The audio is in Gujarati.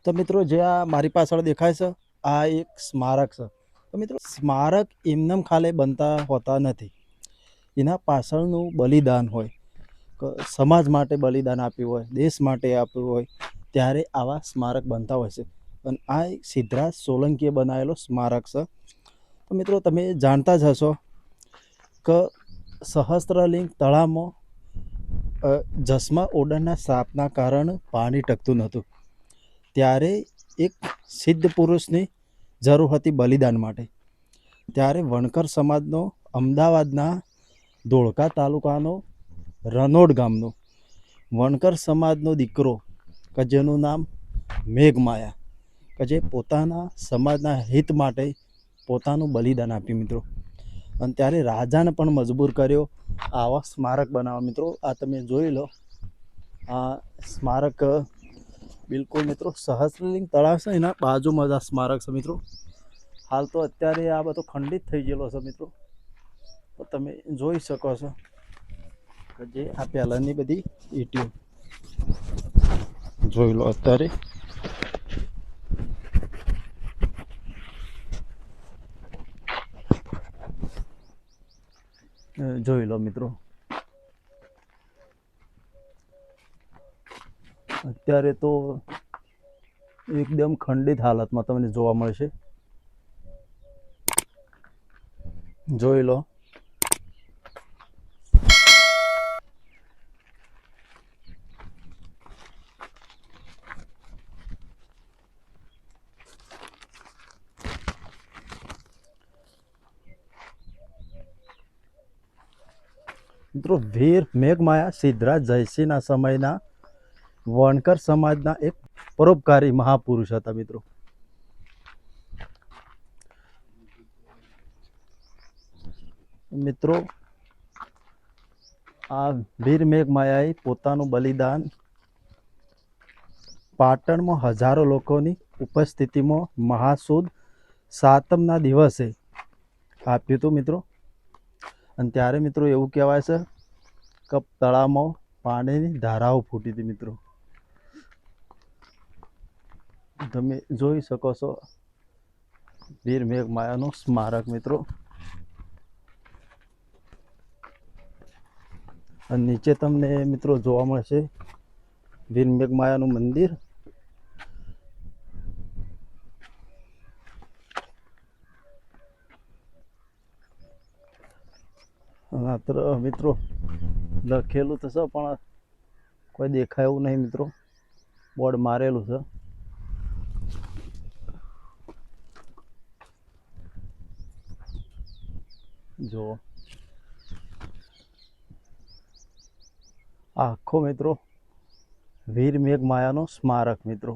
તો મિત્રો જે આ મારી પાછળ દેખાય છે આ એક સ્મારક છે. તો મિત્રો સ્મારક એમનેમ ખાલી બનતા હોતા નથી, એના પાછળનું બલિદાન હોય. સમાજ માટે બલિદાન આપ્યું હોય, દેશ માટે આપ્યું હોય, ત્યારે આવા સ્મારક બનતા હોય છે. અને આ એક સિદ્ધરાજ સોલંકીએ બનાવેલો સ્મારક છે. તો મિત્રો તમે જાણતા જ હશો કે સહસ્ત્રલિંગ તળાવમાં જસમા ઓડણના શ્રાપના કારણે પાણી ટકતું નહોતું, ત્યારે એક સિદ્ધ પુરુષની જરૂર હતી બલિદાન માટે. ત્યારે વણકર સમાજનો અમદાવાદના ધોળકા તાલુકાનો રનોડ ગામનો વણકર સમાજનો દીકરો કે જેનું નામ મેઘમાયા, કે જે પોતાના સમાજના હિત માટે પોતાનું બલિદાન આપ્યું મિત્રો. અને ત્યારે રાજાને પણ મજબૂર કર્યો આવા સ્મારક બનાવવા. મિત્રો આ તમે જોઈ લો, આ સ્મારક બિલકુલ મિત્રો સહસ્ત્રલિંગ તળાવ છે એના બાજુમાં જ આ સ્મારક છે મિત્રો. હાલ તો અત્યારે આ બધો ખંડિત થઈ ગયેલો છે મિત્રો. તો તમે જોઈ શકો છો કે જે આ પહેલાની બધી ઈટીઓ જોઈ લો અત્યારે. જોઈ લો મિત્રો, અત્યારે તો એકદમ ખંડિત હાલતમાં તમને જોવા મળશે. જોઈ લો. મિત્રો વીર મેઘમાયા સિદ્ધરાજ જયસિંહના સમયના વણકર સમાજના એક પરોપકારી મહાપુરુષ હતા મિત્રો. મિત્રો આ વીર મેઘમાયાએ પોતાનું બલિદાન પાટણમાં હજારો લોકોની ઉપસ્થિતિમાં મહાસુદ સાતમના દિવસે આપ્યું હતું મિત્રો. અને ત્યારે મિત્રો એવું કહેવાય છે કે તળાવમાં પાણીની ધારાઓ ફૂટી હતી મિત્રો. તમે જોઈ શકો છો વીર મેઘમાયાનું સ્મારક મિત્રો. અને નીચે તમને મિત્રો જોવા મળશે વીર મેઘમાયાનું મંદિર. મિત્રો લખેલું તો છે પણ કોઈ દેખાય એવું નહીં મિત્રો. બોર્ડ મારેલું છે. જો આખો મિત્રો વીર મેઘમાયાનો સ્મારક મિત્રો.